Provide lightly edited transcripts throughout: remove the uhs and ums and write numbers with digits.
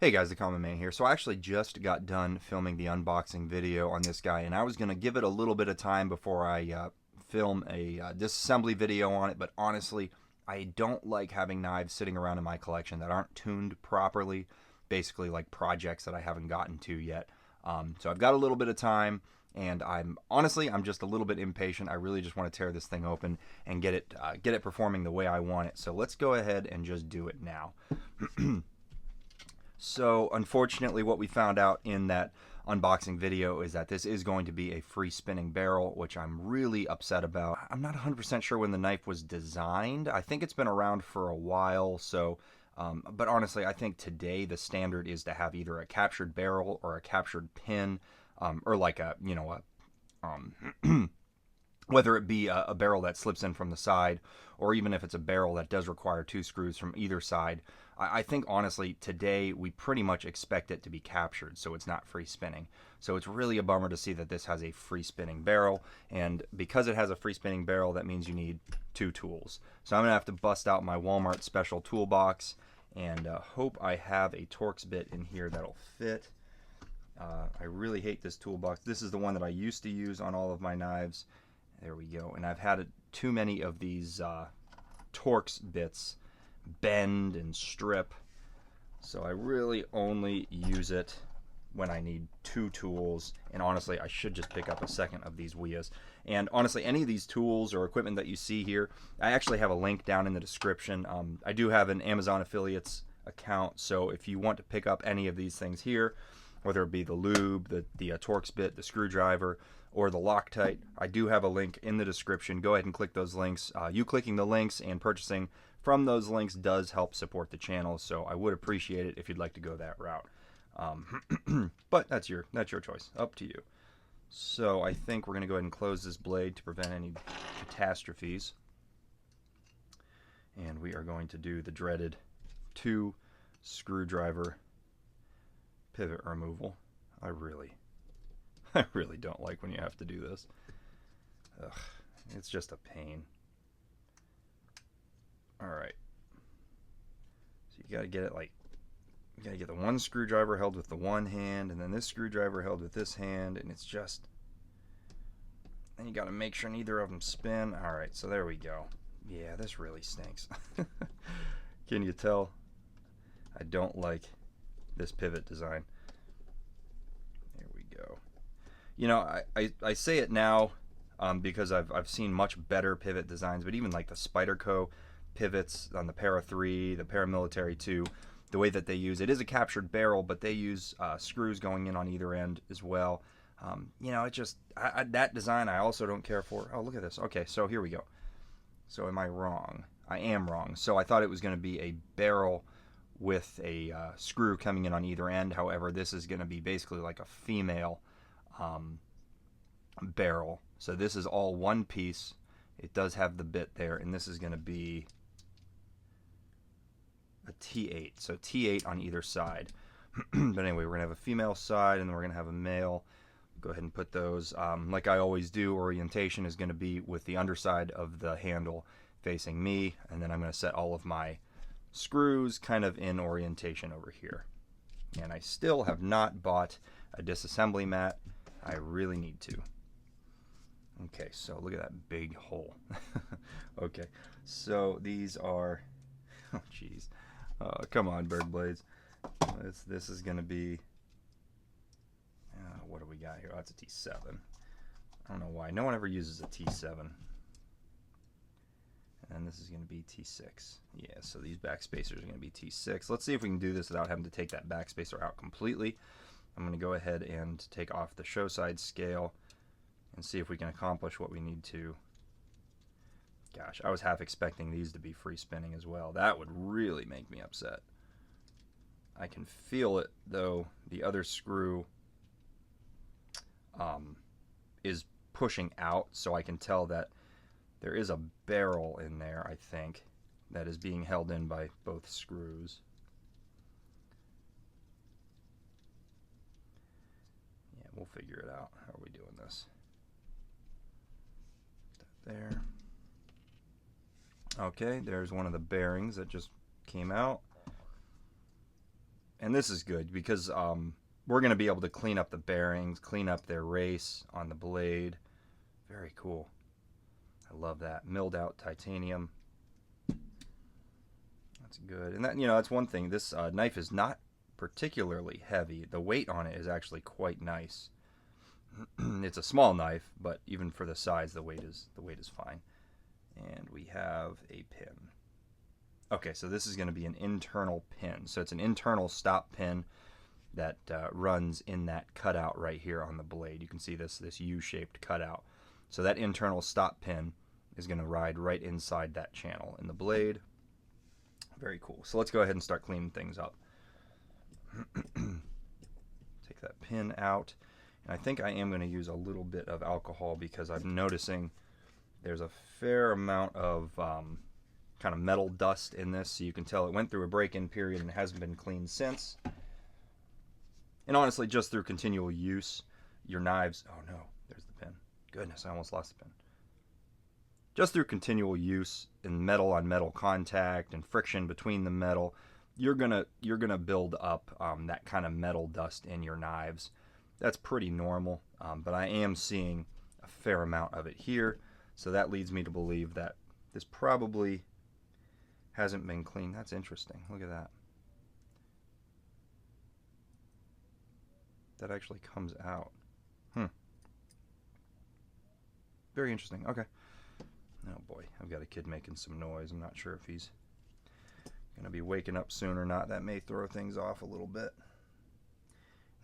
Hey guys, the Common Man here. So I actually just got done filming the unboxing video on this guy, and I was going to give it a little bit of time before I film a disassembly video on it, but honestly, I don't like having knives sitting around in my collection that aren't tuned properly, basically like projects that I haven't gotten to yet. So I've got a little bit of time, and I'm just a little bit impatient. I really just want to tear this thing open and get it performing the way I want it. So let's go ahead and just do it now. So unfortunately, what we found out in that unboxing video is that this is going to be a free spinning barrel, which I'm really upset about. I'm not 100% sure when the knife was designed. I think it's been around for a while, but honestly, I think today the standard is to have either a captured barrel or a captured pin, or like whether it be a barrel that slips in from the side, or even if it's a barrel that does require two screws from either side. I think honestly today we pretty much expect it to be captured, so it's not free spinning. So it's really a bummer to see that this has a free spinning barrel, and because it has a free spinning barrel, that means you need two tools. So I'm gonna have to bust out my Walmart special toolbox and hope I have a Torx bit in here that'll fit. I really hate this toolbox. This is the one that I used to use on all of my knives. There we go. And I've had too many of these Torx bits bend and strip, so I really only use it when I need two tools. And honestly, I should just pick up a second of these Wias. And honestly, any of these tools or equipment that you see here, I actually have a link down in the description. I do have an Amazon affiliates account, so if you want to pick up any of these things here, whether it be the lube, the Torx bit, the screwdriver, or the Loctite, I do have a link in the description. Go ahead and click those links. You clicking the links and purchasing from those links does help support the channel, so I would appreciate it if you'd like to go that route. But that's your choice, up to you. So I think we're going to go ahead and close this blade to prevent any catastrophes. And we are going to do the dreaded 2 screwdriver pivot removal. I really don't like when you have to do this. Ugh, it's just a pain. Alright. So you gotta get it you gotta get the one screwdriver held with the one hand, and then this screwdriver held with this hand, and it's just... Then you gotta make sure neither of them spin. Alright, so there we go. Yeah, this really stinks. Can you tell? I don't like this pivot design. There we go. You know, I say it now because I've seen much better pivot designs, but even like the Spyderco pivots on the Para 3, the Paramilitary 2, the way that they use it is a captured barrel, but they use screws going in on either end as well. You know, it just, that design I also don't care for. Oh, look at this. Okay, so here we go. So am I wrong? I am wrong. So I thought it was going to be a barrel with a screw coming in on either end. However, this is going to be basically like a female barrel. So this is all one piece. It does have the bit there, and this is going to be a T8. So T8 on either side. But anyway, we're going to have a female side, and then we're going to have a male. Go ahead and put those, like I always do, orientation is going to be with the underside of the handle facing me, and then I'm going to set all of my screws kind of in orientation over here. And I still have not bought a disassembly mat. I really need to. Okay, so look at that big hole. Okay, so these are, oh jeez, come on, Berg Blades. This is going to be, what do we got here? Oh, that's a T7. I don't know why. No one ever uses a T7. And this is going to be T6. Yeah, so these back spacers are going to be T6. Let's see if we can do this without having to take that back spacer out completely. I'm going to go ahead and take off the show side scale and see if we can accomplish what we need to. Gosh, I was half expecting these to be free spinning as well. That would really make me upset. I can feel it, though. The other screw is pushing out, so I can tell that there is a barrel in there, I think, that is being held in by both screws. Yeah, we'll figure it out. How are we doing this? There. Okay, there's one of the bearings that just came out. And this is good because we're going to be able to clean up the bearings, clean up their race on the blade. Very cool. I love that. Milled out titanium. That's good. And that, you know, that's one thing. This knife is not particularly heavy. The weight on it is actually quite nice. It's a small knife, but even for the size, the weight is fine. And we have a pin. Okay, so this is going to be an internal pin. So it's an internal stop pin that runs in that cutout right here on the blade. You can see this U-shaped cutout. So that internal stop pin is going to ride right inside that channel in the blade. Very cool. So let's go ahead and start cleaning things up. Take that pin out. And I think I am going to use a little bit of alcohol because I'm noticing there's a fair amount of kind of metal dust in this. So you can tell it went through a break-in period and hasn't been cleaned since. And honestly, just through continual use, your knives... Oh no, there's the pin. Goodness, I almost lost the pin. Just through continual use in metal on metal contact and friction between the metal, you're gonna build up that kind of metal dust in your knives. That's pretty normal, but I am seeing a fair amount of it here, so that leads me to believe that this probably hasn't been cleaned. That's interesting. Look at that. That actually comes out. Very interesting. Okay. Oh boy, I've got a kid making some noise. I'm not sure if he's going to be waking up soon or not. That may throw things off a little bit.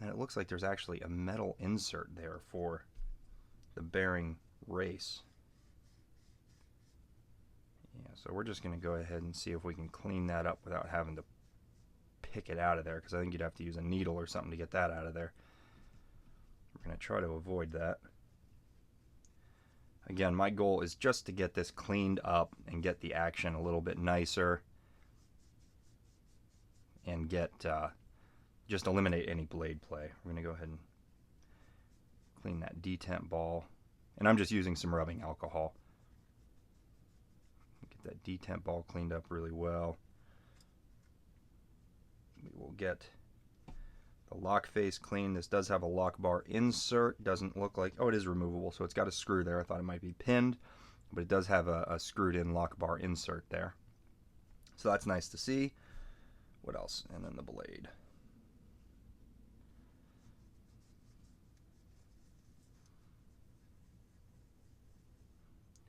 And it looks like there's actually a metal insert there for the bearing race. Yeah, so we're just going to go ahead and see if we can clean that up without having to pick it out of there, because I think you'd have to use a needle or something to get that out of there. We're going to try to avoid that. Again, my goal is just to get this cleaned up and get the action a little bit nicer and get just eliminate any blade play. We're going to go ahead and clean that detent ball. And I'm just using some rubbing alcohol. Get that detent ball cleaned up really well. We will get the lock face clean. This does have a lock bar insert. Doesn't look like... Oh, it is removable, so it's got a screw there. I thought it might be pinned, but it does have a screwed-in lock bar insert there. So that's nice to see. What else? And then the blade.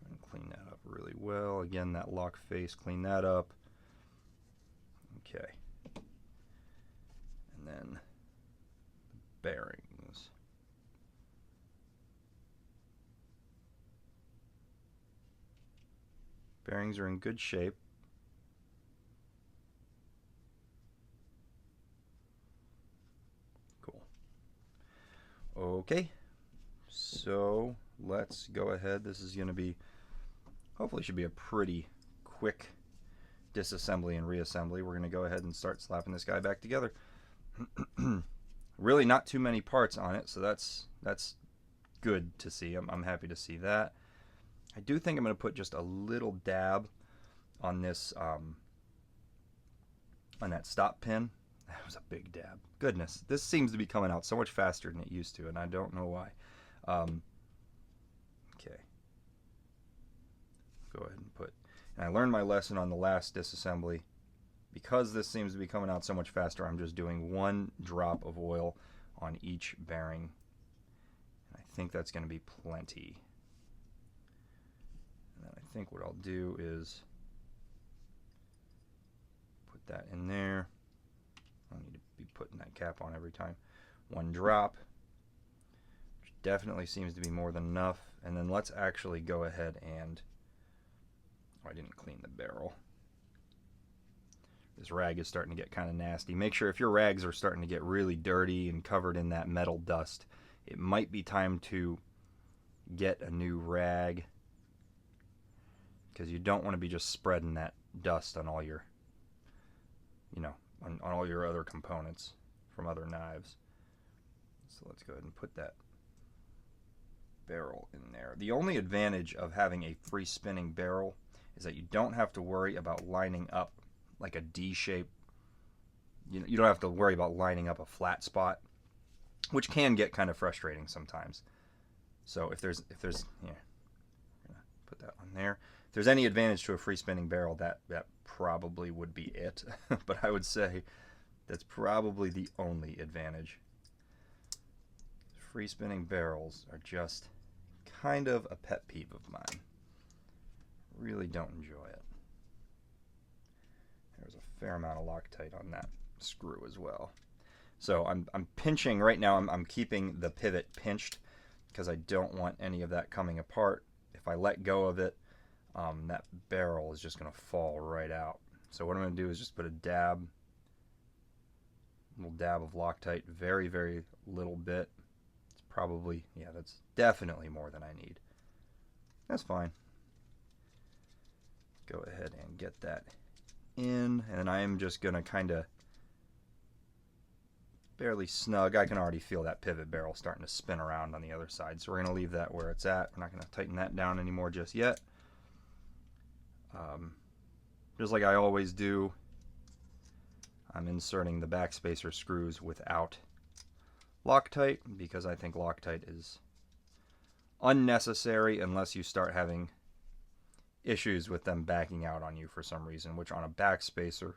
And clean that up really well. Again, that lock face, clean that up. Okay. And then bearings. Bearings are in good shape. Cool. Okay, so let's go ahead. This is going to be, hopefully should be a pretty quick disassembly and reassembly. We're going to go ahead and start slapping this guy back together. Really not too many parts on it, so that's good to see. I'm happy to see that. I do think I'm going to put just a little dab on this, on that stop pin. That was a big dab. Goodness, this seems to be coming out so much faster than it used to, and I don't know why. Okay. Go ahead and put... And I learned my lesson on the last disassembly. Because this seems to be coming out so much faster, I'm just doing 1 drop of oil on each bearing. And I think that's going to be plenty. And then I think what I'll do is put that in there. I don't need to be putting that cap on every time. 1 drop, which definitely seems to be more than enough. And then let's actually go ahead and... Oh, I didn't clean the barrel. This rag is starting to get kind of nasty. Make sure if your rags are starting to get really dirty and covered in that metal dust, it might be time to get a new rag, because you don't want to be just spreading that dust on all your, you know, on all your other components from other knives. So let's go ahead and put that barrel in there. The only advantage of having a free spinning barrel is that you don't have to worry about lining up like a D-shape you don't have to worry about lining up a flat spot, which can get kind of frustrating sometimes. So if there's yeah, I'm gonna put that one there. If there's any advantage to a free spinning barrel, that probably would be it. But I would say that's probably the only advantage. Free spinning barrels are just kind of a pet peeve of mine. Really don't enjoy it. There's a fair amount of Loctite on that screw as well. So I'm pinching right now. I'm keeping the pivot pinched because I don't want any of that coming apart. If I let go of it, that barrel is just going to fall right out. So what I'm going to do is just put a little dab of Loctite, very, very little bit. It's probably, yeah, that's definitely more than I need. That's fine. Go ahead and get that in, and I am just going to kind of barely snug. I can already feel that pivot barrel starting to spin around on the other side, so we're going to leave that where it's at. We're not going to tighten that down anymore just yet. Just like I always do, I'm inserting the backspacer screws without Loctite because I think Loctite is unnecessary unless you start having issues with them backing out on you for some reason, which on a backspacer,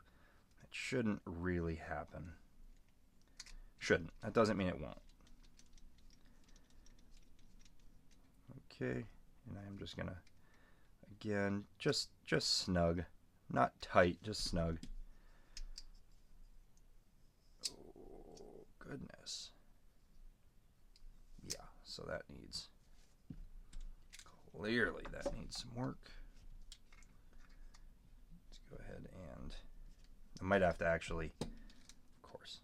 it shouldn't really happen. Shouldn't. That doesn't mean it won't. Okay, and I'm just gonna, again, just snug. Not tight, just snug. Oh, goodness. Yeah, so that needs, clearly that needs some work. Let's go ahead and, I might have to actually, of course,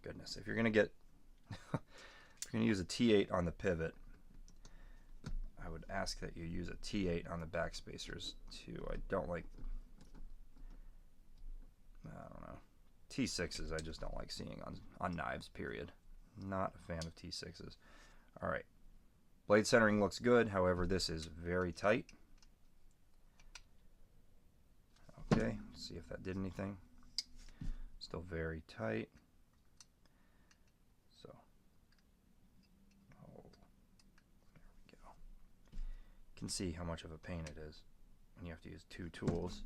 goodness, if you're going to get, if you're going to use a T8 on the pivot, I would ask that you use a T8 on the backspacers too. I don't like, I don't know, T6s I just don't like seeing on knives, period. Not a fan of T6s. Alright, blade centering looks good, however this is very tight. Okay, let's see if that did anything. Still very tight. So, oh, there we go. You can see how much of a pain it is when you have to use two tools.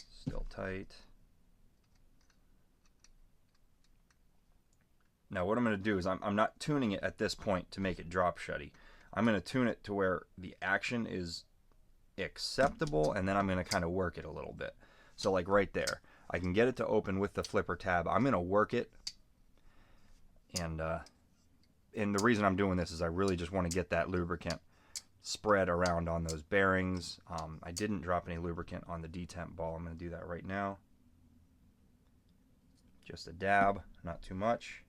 Still tight. Now what I'm going to do is I'm not tuning it at this point to make it drop shutty. I'm going to tune it to where the action is acceptable, and then I'm going to kind of work it a little bit. So like right there, I can get it to open with the flipper tab. I'm going to work it, and the reason I'm doing this is I really just want to get that lubricant spread around on those bearings. I didn't drop any lubricant on the detemp ball. I'm going to do that right now. Just a dab, not too much.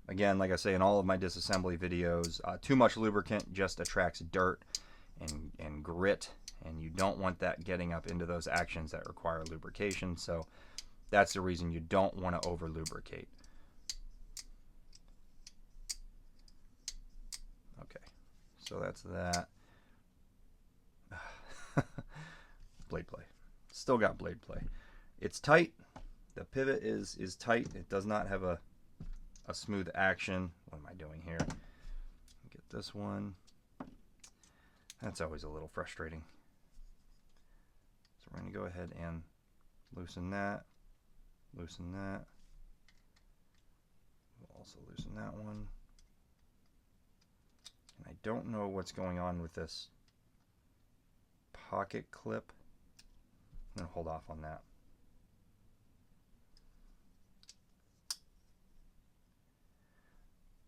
Again, like I say in all of my disassembly videos, too much lubricant just attracts dirt and grit, and you don't want that getting up into those actions that require lubrication. So that's the reason you don't want to over lubricate. Okay, so that's that. Blade play. Still got blade play. It's tight. The pivot is tight. It does not have a smooth action. What am I doing here? Get this one. That's always a little frustrating. So we're going to go ahead and loosen that. Loosen that. We'll also loosen that one. And I don't know what's going on with this pocket clip. I'm going to hold off on that.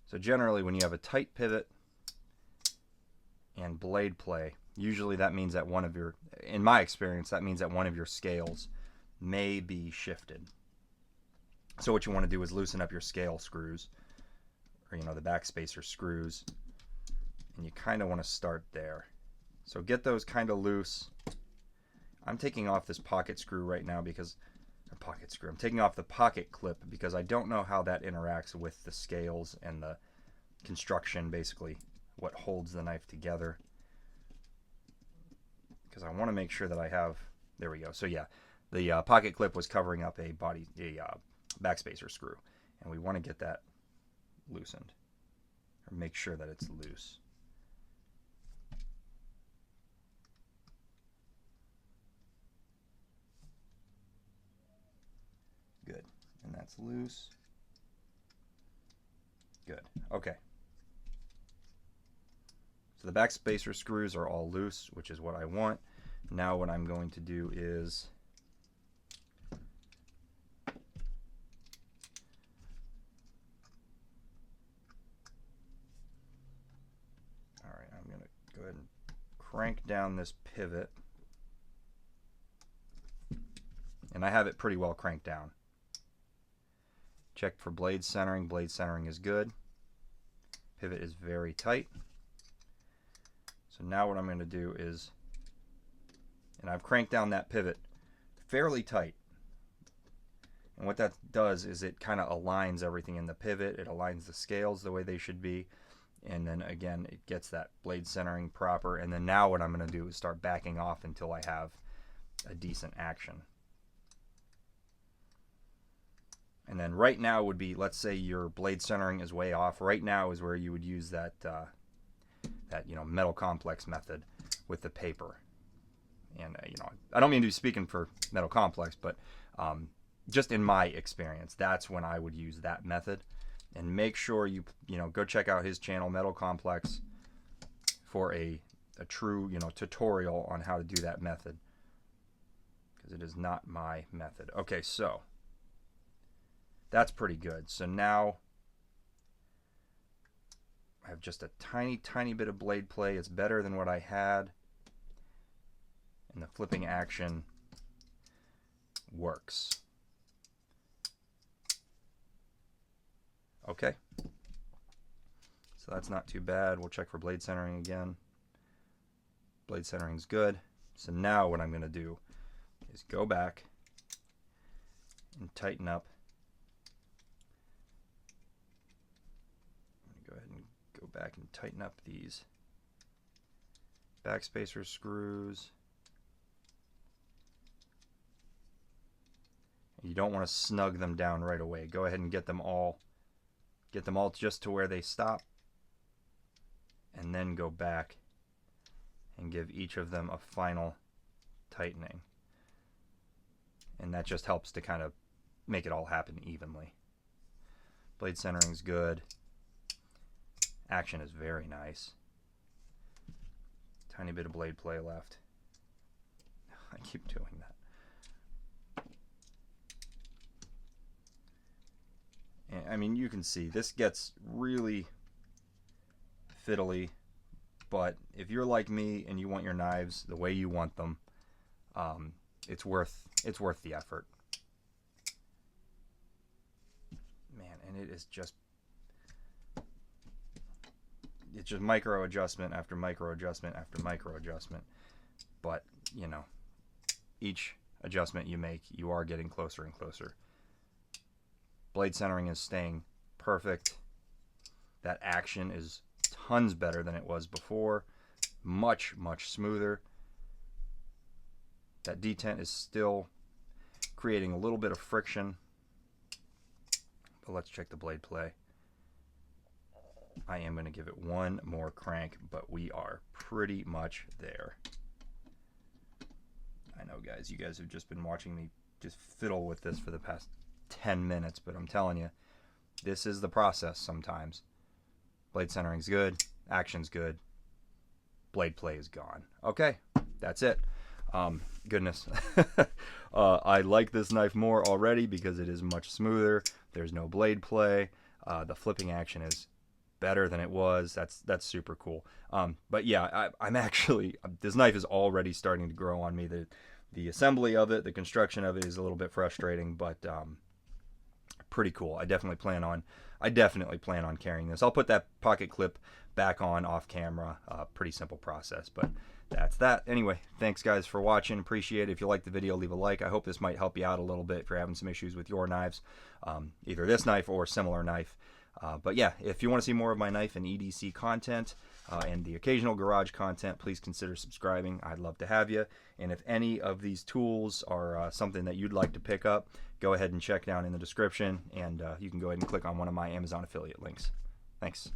So generally when you have a tight pivot and blade play, usually that means that one of your, in my experience, that means that one of your scales may be shifted. So what you want to do is loosen up your scale screws, or the backspacer screws, and you kind of want to start there. So get those kind of loose. I'm taking off this pocket screw right now because, I'm taking off the pocket clip because I don't know how that interacts with the scales and the construction, basically what holds the knife together, because I want to make sure that I have, there we go. So yeah, The pocket clip was covering up a backspacer screw, and we want to get that loosened, or make sure that it's loose. Good, and that's loose. Good, okay. So the backspacer screws are all loose, which is what I want. Now what I'm going to do is I'm going to go ahead and crank down this pivot, and I have it pretty well cranked down. Check for blade centering. Blade centering is good. Pivot is very tight. So now what I'm going to do is, and I've cranked down that pivot fairly tight, and what that does is it kind of aligns everything in the pivot. It aligns the scales the way they should be, and then again it gets that blade centering proper. And then now what I'm going to do is start backing off until I have a decent action. And then right now would be, let's say your blade centering is way off. Right now is where you would use that metal complex method with the paper. And I don't mean to be speaking for Metal Complex, but just in my experience, that's when I would use that method. And make sure you go check out his channel, Metal Complex, for a true tutorial on how to do that method, because it is not my method. Okay, so that's pretty good. So now I have just a tiny bit of blade play. It's better than what I had, and the flipping action works. Okay, so that's not too bad. We'll check for blade centering again. Blade centering is good. So now what I'm going to do is go back and tighten up. Go ahead and go back and tighten up these backspacer screws. You don't want to snug them down right away. Go ahead and get them all just to where they stop, and then go back and give each of them a final tightening. And that just helps to kind of make it all happen evenly. Blade centering is good. Action is very nice. Tiny bit of blade play left. I keep doing that. And, I mean, you can see this gets really fiddly, but if you're like me and you want your knives the way you want them, it's worth the effort. Man, and it's just micro adjustment after micro adjustment after micro adjustment. But each adjustment you make, you are getting closer and closer. Blade centering is staying perfect. That action is tons better than it was before. Much smoother. That detent is still creating a little bit of friction. But let's check the blade play. I am going to give it one more crank, but we are pretty much there. I know, guys, you guys have just been watching me just fiddle with this for the past 10 minutes, but I'm telling you, this is the process sometimes. Blade centering's good, action's good, blade play is gone. Okay, that's it. Goodness. I like this knife more already because it is much smoother. There's no blade play. The flipping action is better than it was. That's super cool. But yeah, I'm actually, this knife is already starting to grow on me. The assembly of it, the construction of it is a little bit frustrating, but pretty cool. I definitely plan on carrying this. I'll put that pocket clip back on off camera. Pretty simple process, but that's that. Anyway, thanks guys for watching. Appreciate it. If you liked the video, leave a like. I hope this might help you out a little bit if you're having some issues with your knives, either this knife or similar knife. But yeah, if you want to see more of my knife and EDC content and the occasional garage content, please consider subscribing. I'd love to have you. And if any of these tools are something that you'd like to pick up, go ahead and check down in the description, and you can go ahead and click on one of my Amazon affiliate links. Thanks.